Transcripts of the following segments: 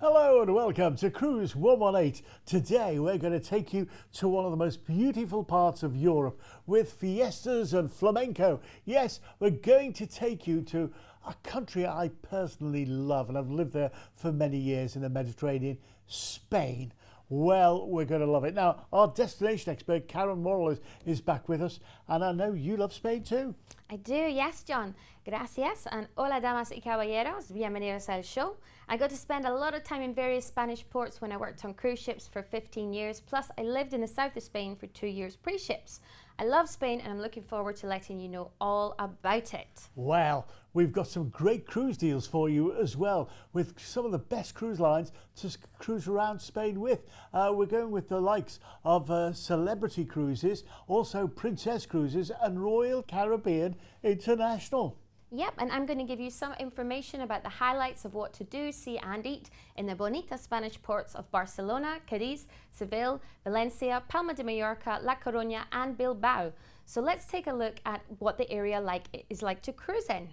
Hello and welcome to Cruise 118. Today we're going to take you to one of the most beautiful parts of Europe with fiestas and flamenco. Yes, we're going to take you to a country I personally love and I've lived there for many years in the Mediterranean, Spain. Well, we're going to love it. Now, our destination expert, Karen Worrall, is back with us, and I know you love Spain too. I do, yes, John. Gracias, and hola, damas y caballeros. Bienvenidos al show. I got to spend a lot of time in various Spanish ports when I worked on cruise ships for 15 years, plus I lived in the south of Spain for 2 years pre-ships. I love Spain and I'm looking forward to letting you know all about it. Well, we've got some great cruise deals for you as well, with some of the best cruise lines to cruise around Spain with. We're going with the likes of Celebrity Cruises, also Princess Cruises and Royal Caribbean International. Yep, and I'm going to give you some information about the highlights of what to do, see and eat in the bonita Spanish ports of Barcelona, Cadiz, Seville, Valencia, Palma de Mallorca, La Coruña and Bilbao. So let's take a look at what the area is like to cruise in.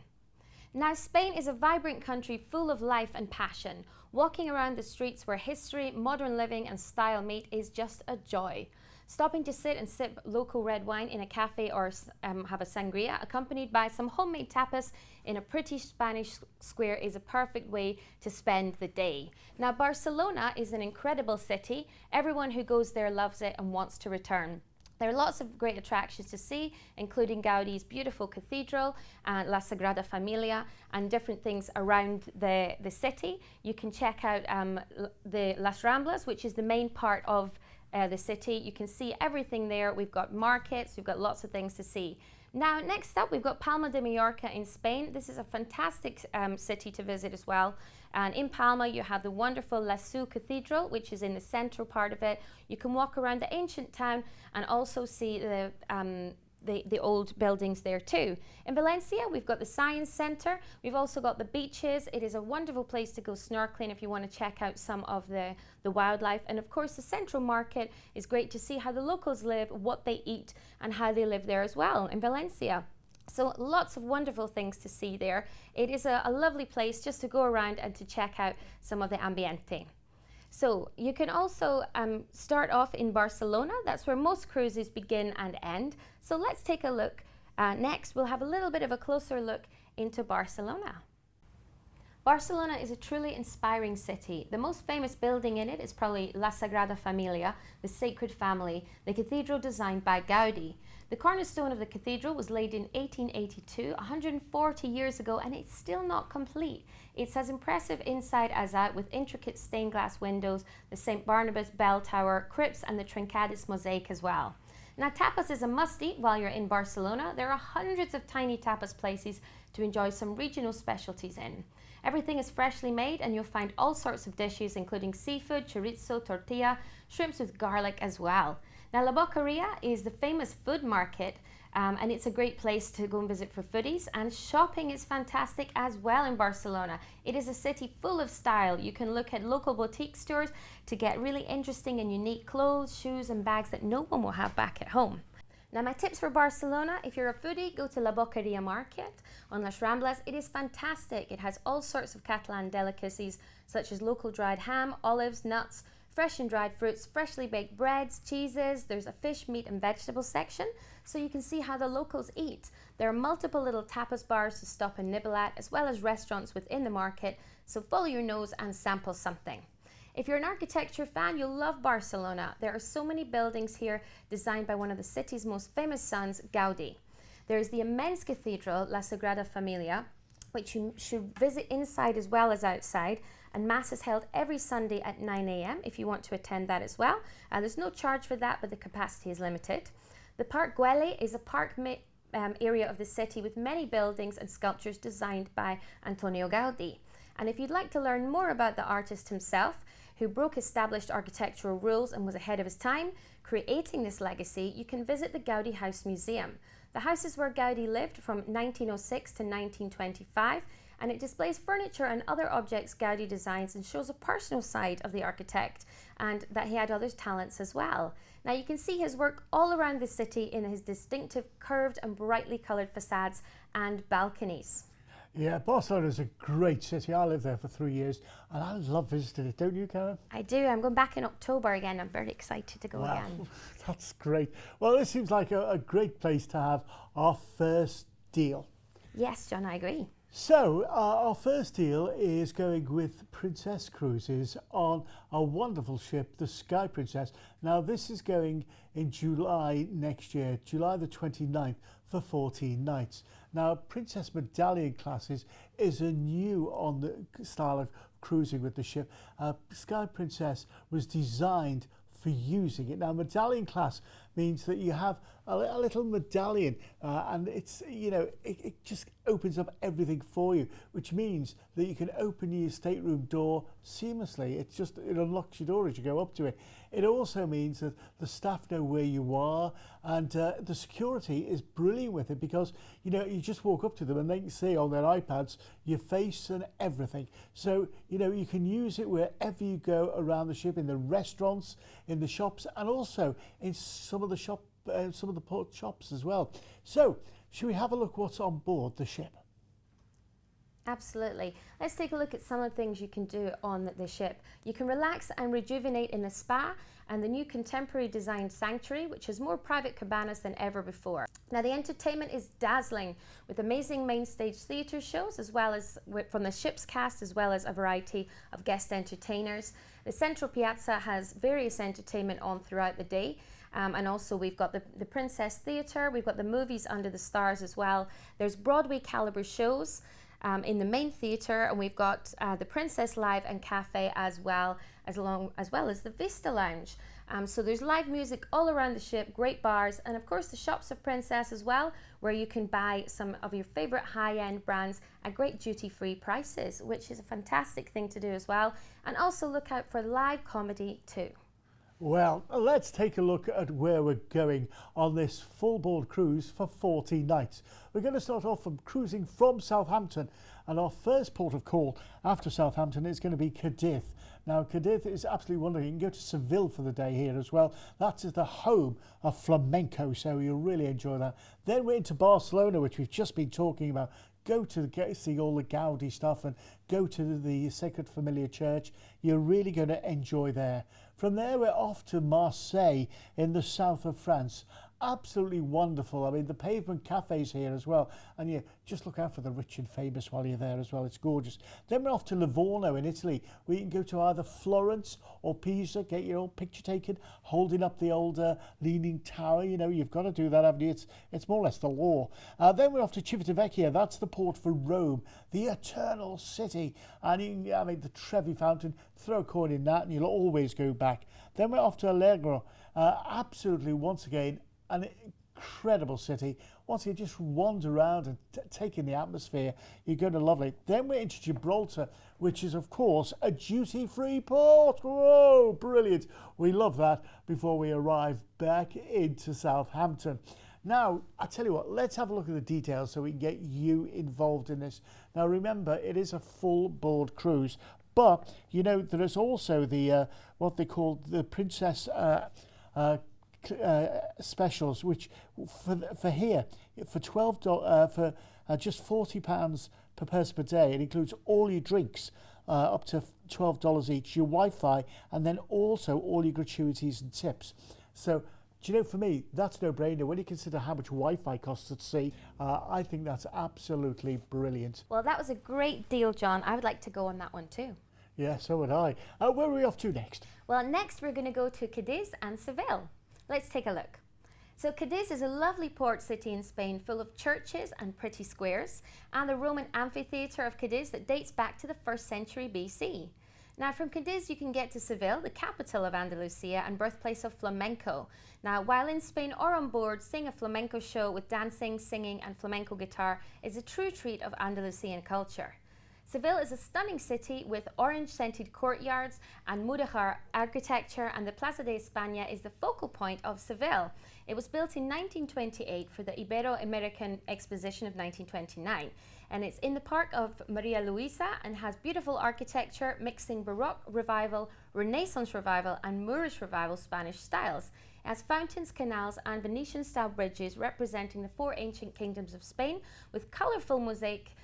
Now, Spain is a vibrant country full of life and passion. Walking around the streets where history, modern living and style meet is just a joy. Stopping to sit and sip local red wine in a cafe or have a sangria accompanied by some homemade tapas in a pretty Spanish square is a perfect way to spend the day. Now, Barcelona is an incredible city. Everyone who goes there loves it and wants to return. There are lots of great attractions to see, including Gaudi's beautiful cathedral, La Sagrada Familia, and different things around the city. You can check out the Las Ramblas, which is the main part of the city. You can see everything there. We've got markets, we've got lots of things to see. Now, next up, we've got Palma de Mallorca in Spain. This is a fantastic city to visit as well. And in Palma, you have the wonderful La Seu Cathedral, which is in the central part of it. You can walk around the ancient town and also see the old buildings there too. In Valencia, we've got the Science Centre. We've also got the beaches. It is a wonderful place to go snorkeling if you want to check out some of the wildlife. And of course, the central market is great to see how the locals live, what they eat, and how they live there as well in Valencia. So lots of wonderful things to see there. It is a lovely place just to go around and to check out some of the ambiente. So you can also start off in Barcelona. That's where most cruises begin and end. So let's take a look. Next, we'll have a little bit of a closer look into Barcelona. Barcelona is a truly inspiring city. The most famous building in it is probably La Sagrada Familia, the Sacred Family, the cathedral designed by Gaudi. The cornerstone of the cathedral was laid in 1882, 140 years ago, and it's still not complete. It's as impressive inside as out, with intricate stained glass windows, the St. Barnabas bell tower, crypts, and the Trencadis mosaic as well. Now, tapas is a must-eat while you're in Barcelona. There are hundreds of tiny tapas places to enjoy some regional specialties in. Everything is freshly made and you'll find all sorts of dishes, including seafood, chorizo, tortilla, shrimps with garlic as well. Now, La Boqueria is the famous food market and it's a great place to go and visit for foodies, and shopping is fantastic as well in Barcelona. It is a city full of style. You can look at local boutique stores to get really interesting and unique clothes, shoes and bags that no one will have back at home. Now, my tips for Barcelona: if you're a foodie, go to La Boqueria Market on Las Ramblas. It is fantastic. It has all sorts of Catalan delicacies such as local dried ham, olives, nuts, fresh and dried fruits, freshly baked breads, cheeses. There's a fish, meat and vegetable section, so you can see how the locals eat. There are multiple little tapas bars to stop and nibble at, as well as restaurants within the market, so follow your nose and sample something. If you're an architecture fan, you'll love Barcelona. There are so many buildings here designed by one of the city's most famous sons, Gaudi. There is the immense cathedral, La Sagrada Familia, which you should visit inside as well as outside, and Mass is held every Sunday at 9 a.m. if you want to attend that as well. There's no charge for that, but the capacity is limited. The Park Güell is a park area of the city with many buildings and sculptures designed by Antonio Gaudi. And if you'd like to learn more about the artist himself, who broke established architectural rules and was ahead of his time, creating this legacy, you can visit the Gaudi House Museum. The house is where Gaudi lived from 1906 to 1925, and it displays furniture and other objects Gaudi designs and shows a personal side of the architect, and that he had other talents as well. Now, you can see his work all around the city in his distinctive curved and brightly coloured facades and balconies. Yeah, Barcelona is a great city. I lived there for 3 years and I love visiting it. Don't you, Karen? I do. I'm going back in October again. I'm very excited to go Wow, again. that's great. Well, this seems like a great place to have our first deal. Yes, John, I agree. So, our first deal is going with Princess Cruises on a wonderful ship, the Sky Princess. Now, this is going in July next year, July the 29th, for 14 nights. Now, Princess Medallion classes is a new on the style of cruising with the ship. Sky Princess was designed for using it. Now, medallion class means that you have a little medallion and it's, you know, it just opens up everything for you, which means that you can open your stateroom door seamlessly. It unlocks your door as you go up to it. It also means that the staff know where you are, and the security is brilliant with it because, you know, you just walk up to them and they can see on their iPads your face and everything. So, you know, you can use it wherever you go around the ship, in the restaurants, in the shops, and also in some of the port shops as well. So, should we have a look what's on board the ship? Absolutely. Let's take a look at some of the things you can do on the ship. You can relax and rejuvenate in the spa and the new contemporary designed sanctuary, which has more private cabanas than ever before. Now, the entertainment is dazzling with amazing main stage theatre shows, as well as from the ship's cast, as well as a variety of guest entertainers. The central piazza has various entertainment on throughout the day. And also we've got the Princess Theatre, we've got the movies under the stars as well. There's Broadway caliber shows in the main theatre, and we've got the Princess Live and Cafe as well as the Vista Lounge. So there's live music all around the ship, great bars, and of course the shops of Princess as well, where you can buy some of your favourite high-end brands at great duty-free prices, which is a fantastic thing to do as well. And also look out for live comedy too. Well, let's take a look at where we're going on this full board cruise for 40 nights. We're going to start off from cruising from Southampton, and our first port of call after Southampton is going to be Cadiz. Now, Cadiz is absolutely wonderful. You can go to Seville for the day here as well. That's the home of flamenco, so you'll really enjoy that. Then we're into Barcelona, which we've just been talking about. Go to see all the Gaudi stuff and go to the Sacred Familiar Church. You're really going to enjoy there. From there, we're off to Marseille in the south of France. Absolutely wonderful. I mean, the pavement cafes here as well. And you just look out for the rich and famous while you're there as well. It's gorgeous. Then we're off to Livorno in Italy, where you can go to either Florence or Pisa, get your old picture taken, holding up the old leaning tower. You know, you've got to do that, haven't you? It's more or less the law. Then we're off to Civitavecchia. That's the port for Rome, the eternal city. And the Trevi Fountain, throw a coin in that and you'll always go back. Then we're off to Allegro. Absolutely, once again, an incredible city. Once you just wander around and take in the atmosphere, you're going to love it. Then we're into Gibraltar, which is, of course, a duty-free port. Whoa, brilliant. We love that before we arrive back into Southampton. Now, I tell you what, let's have a look at the details so we can get you involved in this. Now, remember, it is a full board cruise, but, you know, there is also the what they call the Princess specials, which for here for $12 for just £40 per person per day. It includes all your drinks up to $12 each, your Wi-Fi, and then also all your gratuities and tips. So, do you know, for me, that's no brainer. When you consider how much Wi-Fi costs at sea, I think that's absolutely brilliant. Well, that was a great deal, John. I would like to go on that one too. Yeah, so would I. Where are we off to next? Well, next we're going to go to Cadiz and Seville. Let's take a look. So Cadiz is a lovely port city in Spain full of churches and pretty squares, and the Roman amphitheatre of Cadiz that dates back to the 1st century BC. Now, from Cadiz you can get to Seville, the capital of Andalusia and birthplace of flamenco. Now, while in Spain or on board, seeing a flamenco show with dancing, singing and flamenco guitar is a true treat of Andalusian culture. Seville is a stunning city with orange-scented courtyards and mudéjar architecture, and the Plaza de España is the focal point of Seville. It was built in 1928 for the Ibero-American Exposition of 1929, and it's in the park of Maria Luisa and has beautiful architecture mixing Baroque Revival, Renaissance Revival and Moorish Revival Spanish styles. It has fountains, canals and Venetian-style bridges representing the 4 ancient kingdoms of Spain with colourful mosaic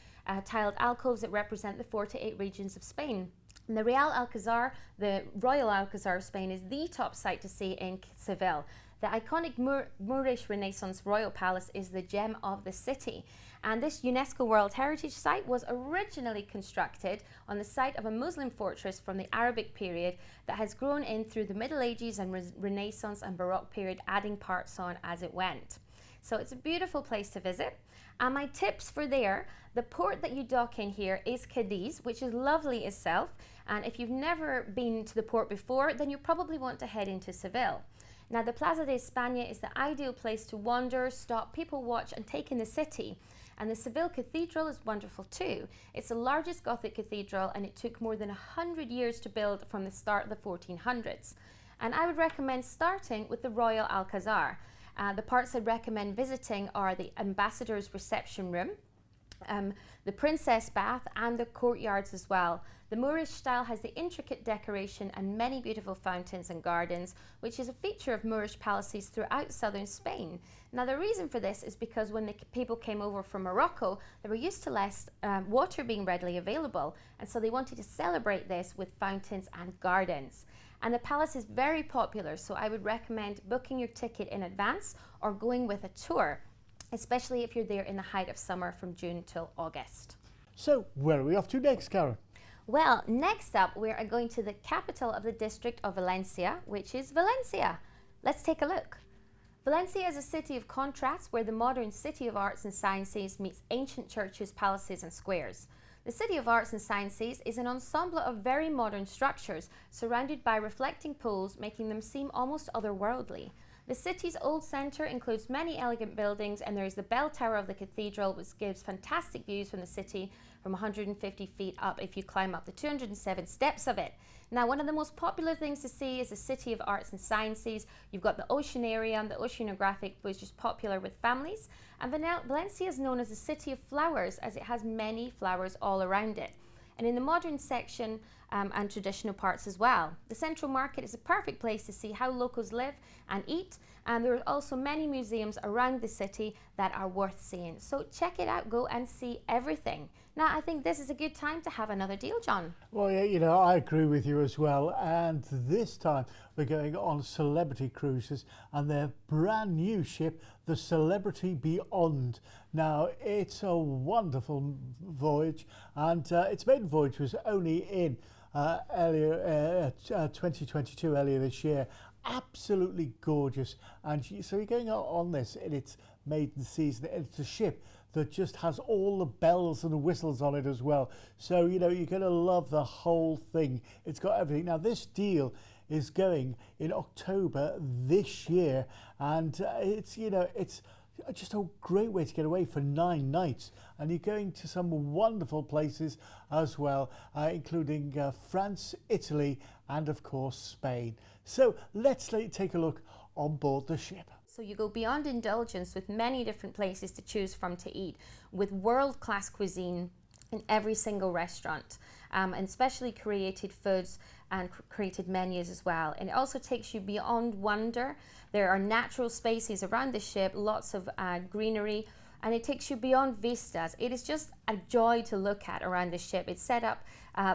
tiled alcoves that represent the 4 to 8 regions of Spain. And the Real Alcazar, the Royal Alcazar of Spain, is the top sight to see in Seville. The iconic Moorish Renaissance Royal Palace is the gem of the city. And this UNESCO World Heritage Site was originally constructed on the site of a Muslim fortress from the Arabic period that has grown in through the Middle Ages and Renaissance and Baroque period, adding parts on as it went. So it's a beautiful place to visit. And my tips for there, the port that you dock in here is Cadiz, which is lovely itself. And if you've never been to the port before, then you probably want to head into Seville. Now, the Plaza de España is the ideal place to wander, stop, people watch, and take in the city. And the Seville Cathedral is wonderful too. It's the largest Gothic cathedral, and it took more than 100 years to build from the start of the 1400s. And I would recommend starting with the Royal Alcazar. The parts I'd recommend visiting are the Ambassador's Reception Room, the Princess Bath, and the courtyards as well. The Moorish style has the intricate decoration and many beautiful fountains and gardens, which is a feature of Moorish palaces throughout southern Spain. Now, the reason for this is because when the people came over from Morocco, they were used to less water being readily available, and so they wanted to celebrate this with fountains and gardens. And the palace is very popular, so I would recommend booking your ticket in advance or going with a tour, especially if you're there in the height of summer from June till August. So, where are we off to next, Karen? Well, next up, we are going to the capital of the district of Valencia, which is Valencia. Let's take a look. Valencia is a city of contrasts where the modern city of arts and sciences meets ancient churches, palaces, and squares. The City of Arts and Sciences is an ensemble of very modern structures surrounded by reflecting pools, making them seem almost otherworldly. The city's old centre includes many elegant buildings, and there is the bell tower of the cathedral, which gives fantastic views from the city from 150 feet up if you climb up the 207 steps of it. Now, one of the most popular things to see is the City of Arts and Sciences. You've got the Oceanarium, the Oceanographic, which is popular with families. And Valencia is known as the City of Flowers, as it has many flowers all around it. And in the modern section and traditional parts as well. The Central Market is a perfect place to see how locals live and eat. And there are also many museums around the city that are worth seeing. So check it out, go and see everything. Now, I think this is a good time to have another deal, John. Well, yeah, you know, I agree with you as well. And this time we're going on Celebrity Cruises and their brand new ship, the Celebrity Beyond. Now, it's a wonderful voyage, and its maiden voyage was only in 2022, earlier this year. Absolutely gorgeous. And so you're going on this in its maiden season. It's a ship that just has all the bells and whistles on it as well. So, you know, you're going to love the whole thing. It's got everything. Now, this deal is going in October this year, and it's, you know, it's just a great way to get away for 9 nights, and you're going to some wonderful places as well, including France, Italy, and of course Spain. So let's take a look on board the ship. So you go beyond indulgence with many different places to choose from to eat, with world-class cuisine in every single restaurant, and specially created foods and created menus as well. And it also takes you beyond wonder. There are natural spaces around the ship, lots of greenery, and it takes you beyond vistas. It is just a joy to look at around the ship. It's set up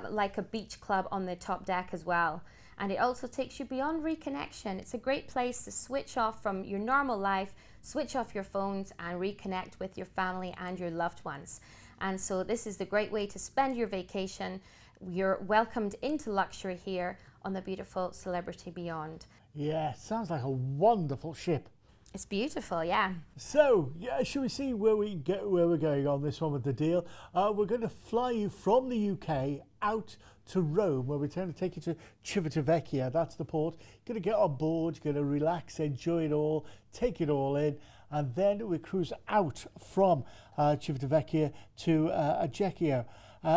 like a beach club on the top deck as well. And it also takes you beyond reconnection. It's a great place to switch off from your normal life, switch off your phones, and reconnect with your family and your loved ones. And so this is the great way to spend your vacation. You're welcomed into luxury here on the beautiful Celebrity Beyond. Yeah, sounds like a wonderful ship. It's beautiful, yeah. So, yeah, shall we see where we're going on this one with the deal? We're going to fly you from the UK out to Rome, where we're going to take you to Civitavecchia. That's the port. You're going to get on board, you're going to relax, enjoy it all, take it all in, and then we cruise out from Civitavecchia to Ajaccio.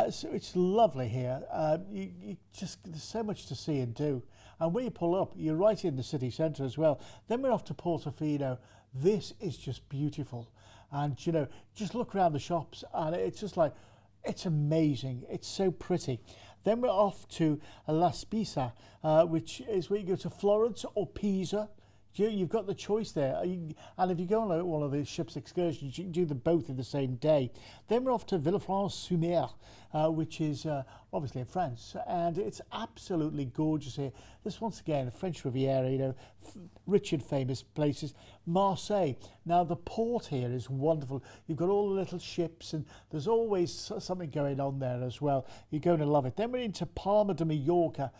So it's lovely here. You just, there's so much to see and do. And when you pull up, you're right in the city centre as well. Then we're off to Portofino. This is just beautiful. And, you know, just look around the shops and it's just like, it's amazing. It's so pretty. Then we're off to La Spezia, which is where you go to Florence or Pisa. You've got the choice there. And if you go on one of the ship's excursions, you can do them both in the same day. Then we're off to Villefranche-sur-Mer, which is obviously in France, and it's absolutely gorgeous here. This, once again, the French Riviera, you know, rich and famous places. Marseille. Now, the port here is wonderful. You've got all the little ships, and there's always something going on there as well. You're going to love it. Then we're into Palma de Mallorca.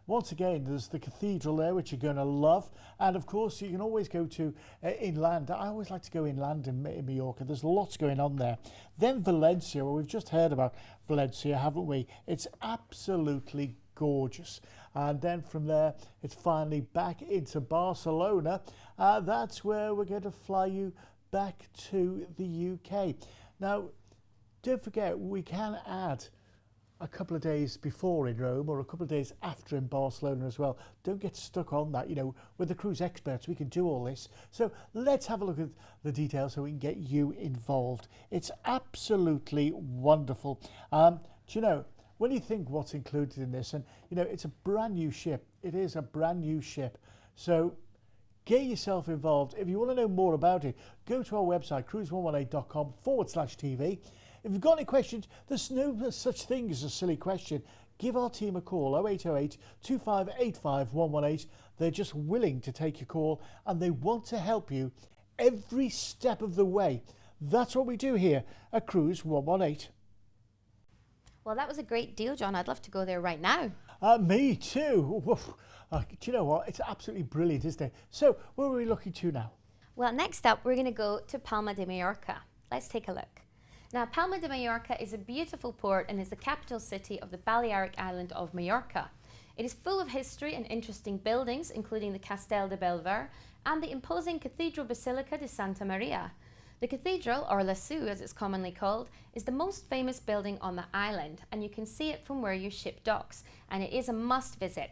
Once again, there's the cathedral there, which you're going to love. And of course, you can always go to inland. I always like to go inland in Mallorca. There's lots going on there. Then Valencia. Well, we've just heard about Valencia, haven't we? It's absolutely gorgeous. And then from there, it's finally back into Barcelona. That's where we're going to fly you back to the UK. Now, don't forget, we can add a couple of days before in Rome or a couple of days after in Barcelona as well. Don't get stuck on that. You know, with the cruise experts, we can do all this. So let's have a look at the details so we can get you involved. It's absolutely wonderful. Do you know, when you think what's included in this, and you know, it's a brand new ship. It is a brand new ship. So get yourself involved. If you want to know more about it, go to our website, cruise118.com/TV. If you've got any questions, there's no such thing as a silly question. Give our team a call, 0808 2585 118. They're just willing to take your call, and they want to help you every step of the way. That's what we do here at Cruise 118. Well, that was a great deal, John. I'd love to go there right now. Me too. Do you know what? It's absolutely brilliant, isn't it? So, where are we looking to now? Well, next up, we're going to go to Palma de Mallorca. Let's take a look. Now, Palma de Mallorca is a beautiful port and is the capital city of the Balearic island of Mallorca. It is full of history and interesting buildings, including the Castel de Belver and the imposing Cathedral Basilica de Santa Maria. The cathedral, or La Seu as it's commonly called, is the most famous building on the island, and you can see it from where your ship docks, and it is a must visit.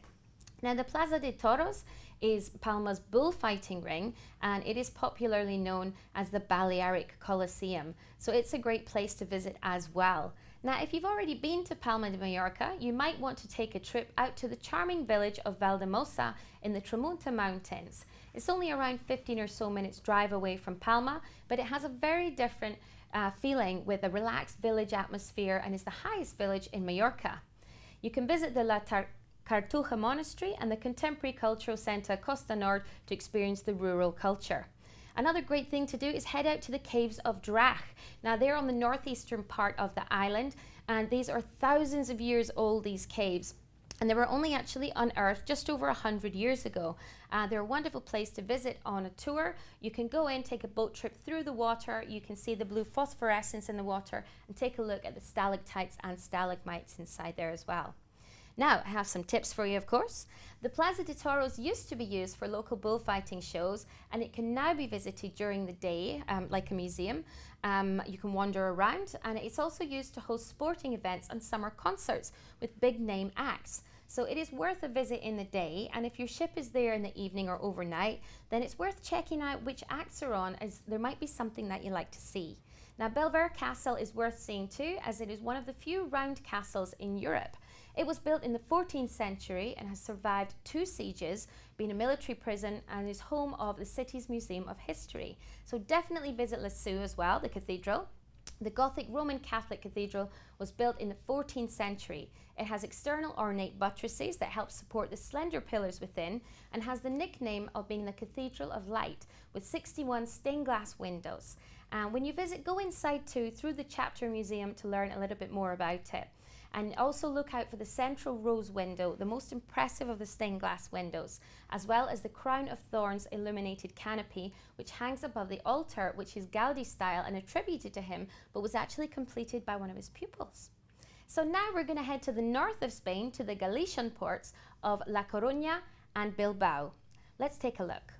Now, the Plaza de Toros is Palma's bullfighting ring, and it is popularly known as the Balearic Colosseum, so it's a great place to visit as well. Now, if you've already been to Palma de Mallorca, you might want to take a trip out to the charming village of Valdemosa in the Tramunta Mountains. It's only around 15 or so minutes drive away from Palma, but it has a very different feeling with a relaxed village atmosphere and is the highest village in Mallorca. You can visit the La Cartuja Monastery and the Contemporary Cultural Centre Costa Nord to experience the rural culture. Another great thing to do is head out to the caves of Drach. Now, they're on the northeastern part of the island, and these are thousands of years old, these caves. And they were only actually unearthed just over 100 years ago. They're a wonderful place to visit on a tour. You can go in, take a boat trip through the water. You can see the blue phosphorescence in the water and take a look at the stalactites and stalagmites inside there as well. Now, I have some tips for you, of course. The Plaza de Toros used to be used for local bullfighting shows, and it can now be visited during the day, like a museum. You can wander around, and it's also used to host sporting events and summer concerts with big name acts. So it is worth a visit in the day, and if your ship is there in the evening or overnight, then it's worth checking out which acts are on, as there might be something that you like to see. Now, Belver Castle is worth seeing too, as it is one of the few round castles in Europe. It was built in the 14th century and has survived 2 sieges, being a military prison, and is home of the city's Museum of History. So definitely visit La Seu as well, the cathedral. The Gothic Roman Catholic Cathedral was built in the 14th century. It has external ornate buttresses that help support the slender pillars within, and has the nickname of being the Cathedral of Light, with 61 stained glass windows. And when you visit, go inside too through the chapter museum to learn a little bit more about it. And also look out for the central rose window, the most impressive of the stained glass windows, as well as the crown of thorns illuminated canopy, which hangs above the altar, which is Gaudi style and attributed to him, but was actually completed by one of his pupils. So now we're going to head to the north of Spain, to the Galician ports of La Coruña and Bilbao. Let's take a look.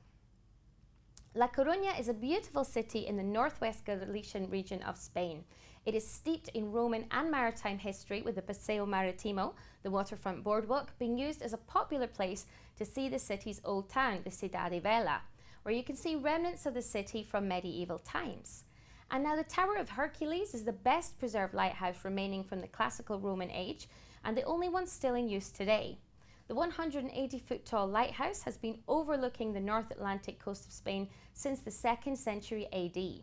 La Coruña is a beautiful city in the northwest Galician region of Spain. It is steeped in Roman and maritime history, with the Paseo Maritimo, the waterfront boardwalk, being used as a popular place to see the city's old town, the Ciudad Vella, where you can see remnants of the city from medieval times. And now the Tower of Hercules is the best preserved lighthouse remaining from the classical Roman age, and the only one still in use today. The 180-foot tall lighthouse has been overlooking the North Atlantic coast of Spain since the 2nd century AD.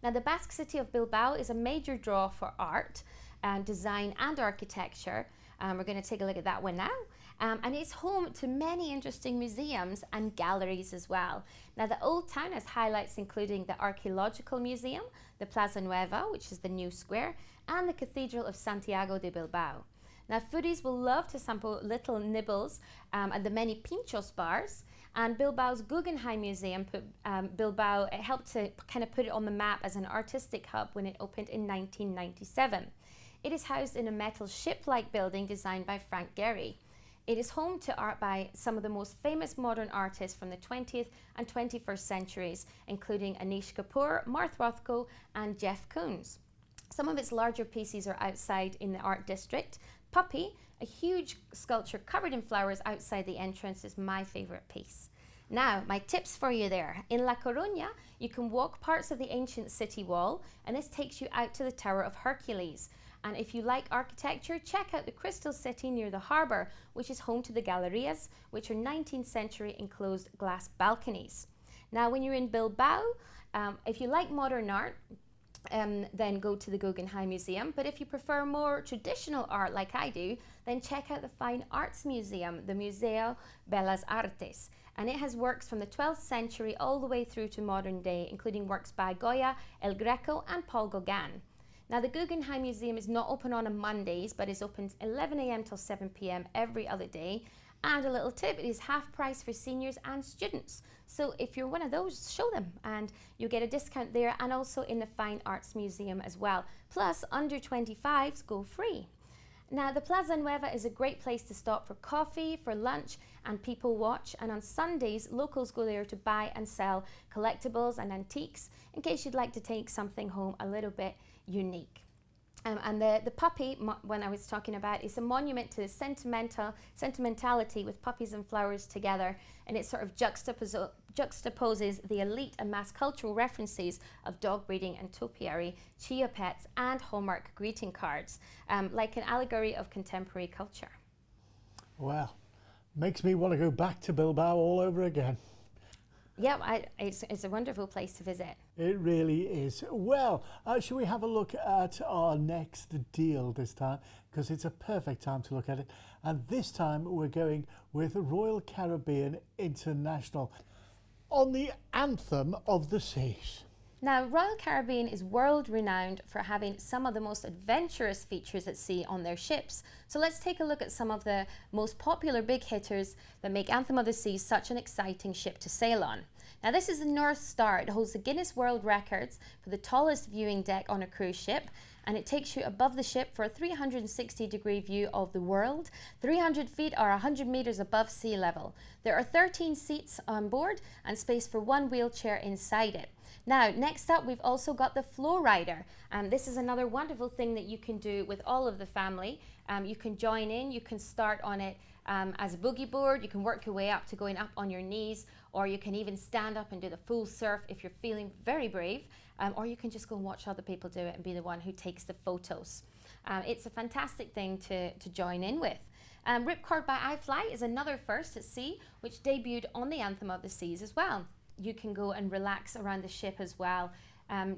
Now, the Basque city of Bilbao is a major draw for art, design and architecture. We're going to take a look at that one now. And it's home to many interesting museums and galleries as well. Now, the Old Town has highlights including the Archaeological Museum, the Plaza Nueva, which is the new square, and the Cathedral of Santiago de Bilbao. Now, foodies will love to sample little nibbles at the many pinchos bars. And Bilbao's Guggenheim Museum it helped to kind of put it on the map as an artistic hub when it opened in 1997. It is housed in a metal ship-like building designed by Frank Gehry. It is home to art by some of the most famous modern artists from the 20th and 21st centuries, including Anish Kapoor, Mark Rothko, and Jeff Koons. Some of its larger pieces are outside in the art district. Puppy, a huge sculpture covered in flowers outside the entrance, is my favourite piece. Now, my tips for you there. In La Coruña, you can walk parts of the ancient city wall, and this takes you out to the Tower of Hercules. And if you like architecture, check out the Crystal City near the harbour, which is home to the Galerías, which are 19th century enclosed glass balconies. Now, when you're in Bilbao, if you like modern art, then go to the Guggenheim Museum. But if you prefer more traditional art like I do, then check out the Fine Arts Museum, the Museo Bellas Artes. And it has works from the 12th century all the way through to modern day, including works by Goya, El Greco, and Paul Gauguin. Now, the Guggenheim Museum is not open on Mondays, but is open 11 a.m. till 7 p.m. every other day. And a little tip, it is half price for seniors and students. So if you're one of those, show them and you'll get a discount there, and also in the Fine Arts Museum as well. Plus, under 25s go free. Now, the Plaza Nueva is a great place to stop for coffee, for lunch, and people watch. And on Sundays, locals go there to buy and sell collectibles and antiques in case you'd like to take something home a little bit unique. And the puppy, when I was talking about, is a monument to sentimentality with puppies and flowers together, and it sort of juxtaposes the elite and mass cultural references of dog breeding and topiary, chia pets, and Hallmark greeting cards, like an allegory of contemporary culture. Well, makes me want to go back to Bilbao all over again. Yeah, it's a wonderful place to visit. It really is. Well, shall we have a look at our next deal this time? Because it's a perfect time to look at it. And this time we're going with Royal Caribbean International on the Anthem of the Seas. Now, Royal Caribbean is world renowned for having some of the most adventurous features at sea on their ships. So let's take a look at some of the most popular big hitters that make Anthem of the Seas such an exciting ship to sail on. Now, this is the North Star. It holds the Guinness World Records for the tallest viewing deck on a cruise ship, and it takes you above the ship for a 360-degree view of the world, 300 feet or 100 meters above sea level. There are 13 seats on board and space for one wheelchair inside it. Now, next up, we've also got the Flow Rider. This is another wonderful thing that you can do with all of the family. You can join in, you can start on it as a boogie board, you can work your way up to going up on your knees, or you can even stand up and do the full surf if you're feeling very brave, or you can just go and watch other people do it and be the one who takes the photos. It's a fantastic thing to join in with. Ripcord by iFly is another first at sea, which debuted on the Anthem of the Seas as well. You can go and relax around the ship as well.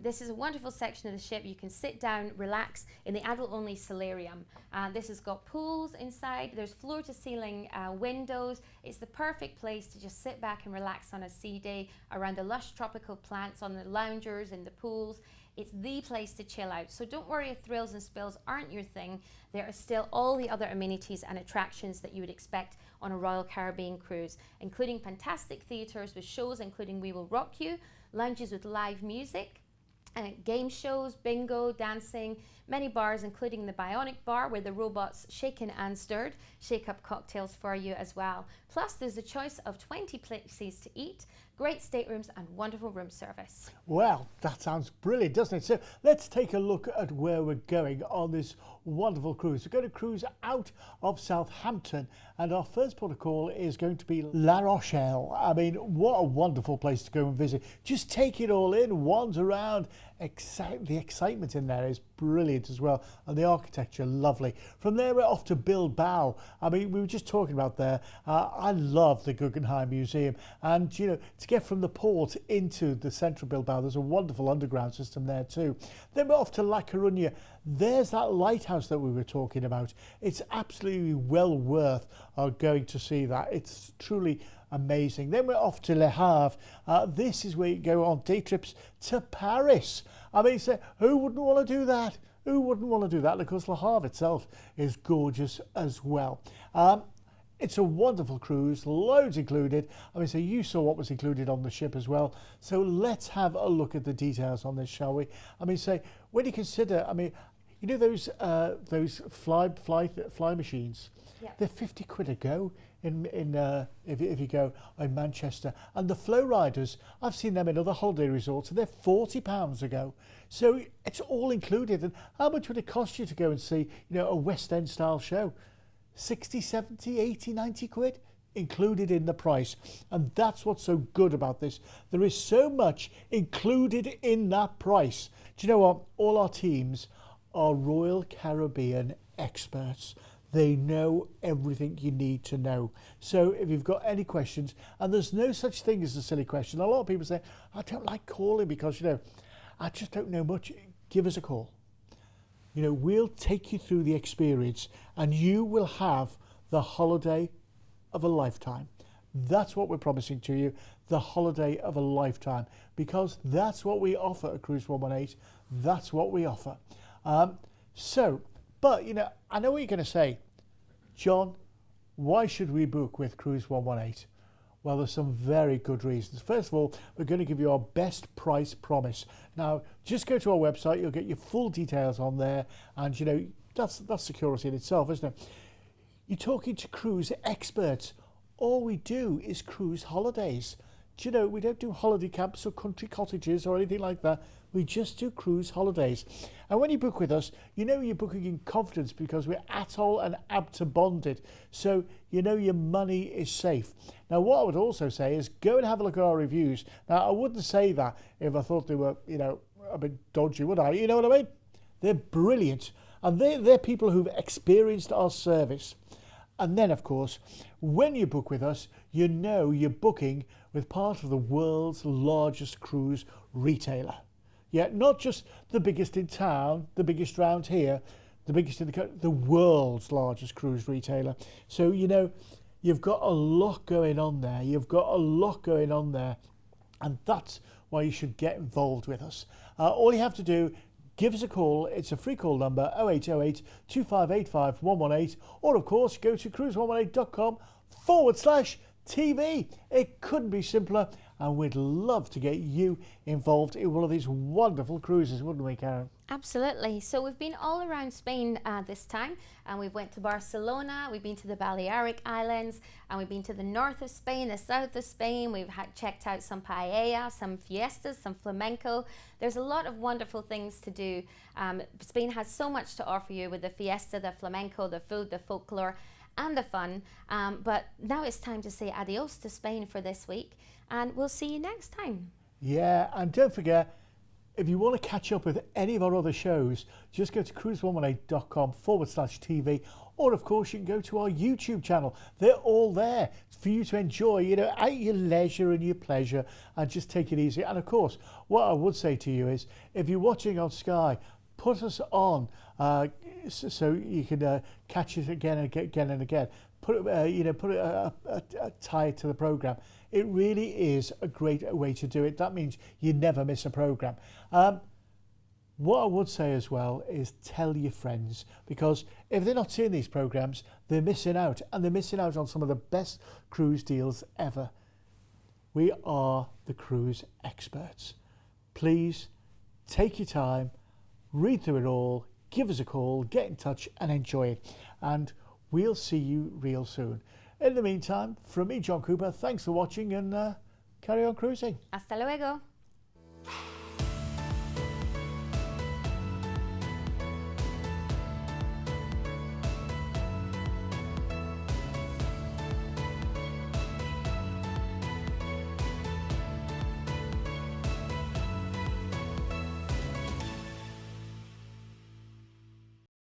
This is a wonderful section of the ship. You can sit down, relax in the adult-only solarium. This has got pools inside. There's floor-to-ceiling windows. It's the perfect place to just sit back and relax on a sea day around the lush tropical plants, on the loungers, in the pools. It's the place to chill out. So don't worry if thrills and spills aren't your thing. There are still all the other amenities and attractions that you would expect on a Royal Caribbean cruise, including fantastic theatres with shows including We Will Rock You, lounges with live music, game shows, bingo, dancing, many bars including the Bionic Bar where the robots shaken and stirred shake up cocktails for you as well. Plus there's a choice of 20 places to eat, great staterooms and wonderful room service. Well, that sounds brilliant, doesn't it? So let's take a look at where we're going on this wonderful cruise. We're going to cruise out of Southampton, and our first port of call is going to be La Rochelle. I mean, what a wonderful place to go and visit. Just take it all in, wander around, the excitement in there is brilliant as well, and the architecture lovely. From there we're off to Bilbao. I mean, we were just talking about there. I love the Guggenheim Museum, and you know, to get from the port into the central Bilbao, there's a wonderful underground system there too. Then we're off to La Coruña. There's that lighthouse that we were talking about. It's absolutely well worth going to see that. It's truly amazing. Then we're off to Le Havre. This is where you go on day trips to Paris. I mean, who wouldn't want to do that? Who wouldn't want to do that? And of course, Le Havre itself is gorgeous as well. It's a wonderful cruise, loads included. I mean, so you saw what was included on the ship as well. So let's have a look at the details on this, shall we? I mean, when you consider, I mean, you know those fly machines? Yeah. They're 50 quid a go if you go in Manchester. And the flow riders, I've seen them in other holiday resorts, and they're £40 a go. So it's all included. And how much would it cost you to go and see, you know, a West End style show? 60, 70, 80, 90 quid included in the price. And that's what's so good about this. There is so much included in that price. Do you know what? All our teams are Royal Caribbean experts. They know everything you need to know. So if you've got any questions, and there's no such thing as a silly question. A lot of people say, I don't like calling because, you know, I just don't know much. Give us a call. You know, we'll take you through the experience, and you will have the holiday of a lifetime. That's what we're promising to you, the holiday of a lifetime, because that's what we offer at Cruise 118. That's what we offer. But, you know, I know what you're going to say. John, why should we book with Cruise 118? Well, there's some very good reasons. First of all, we're going to give you our best price promise. Now, just go to our website. You'll get your full details on there. And, you know, that's security in itself, isn't it? You're talking to cruise experts. All we do is cruise holidays. Do you know, we don't do holiday camps or country cottages or anything like that. We just do cruise holidays. And when you book with us, you know you're booking in confidence because we're atoll and ABTA bonded. So you know your money is safe. Now, what I would also say is go and have a look at our reviews. Now, I wouldn't say that if I thought they were, you know, a bit dodgy, would I? You know what I mean? They're brilliant. And they're people who've experienced our service. And then, of course, when you book with us, you know you're booking with part of the world's largest cruise retailer. Yeah, not just the biggest in town, the biggest round here, the biggest in the country, the world's largest cruise retailer. So, you know, you've got a lot going on there. You've got a lot going on there. And that's why you should get involved with us. All you have to do, give us a call. It's a free call number, 0808 2585 118. Or, of course, go to cruise118.com/TV. It couldn't be simpler. And we'd love to get you involved in one of these wonderful cruises, wouldn't we, Karen? Absolutely. So we've been all around Spain this time, and we've went to Barcelona, we've been to the Balearic Islands, and we've been to the north of Spain, the south of Spain. We've checked out some paella, some fiestas, some flamenco. There's a lot of wonderful things to do. Spain has so much to offer you with the fiesta, the flamenco, the food, the folklore, and the fun. But now it's time to say adios to Spain for this week, and we'll see you next time. Yeah, and don't forget, if you want to catch up with any of our other shows, just go to cruise118.com/TV, or of course you can go to our YouTube channel. They're all there for you to enjoy, you know, at your leisure and your pleasure, and just take it easy. And of course, what I would say to you is, if you're watching on Sky, put us on so you can catch it again and again. Tie it to the program. It really is a great way to do it. That means you never miss a program. What I would say as well is tell your friends, because if they're not seeing these programs, they're missing out, and they're missing out on some of the best cruise deals ever. We are the cruise experts. Please take your time, read through it all, give us a call, get in touch and enjoy it. And we'll see you real soon. In the meantime, from me, John Cooper, thanks for watching, and carry on cruising. Hasta luego.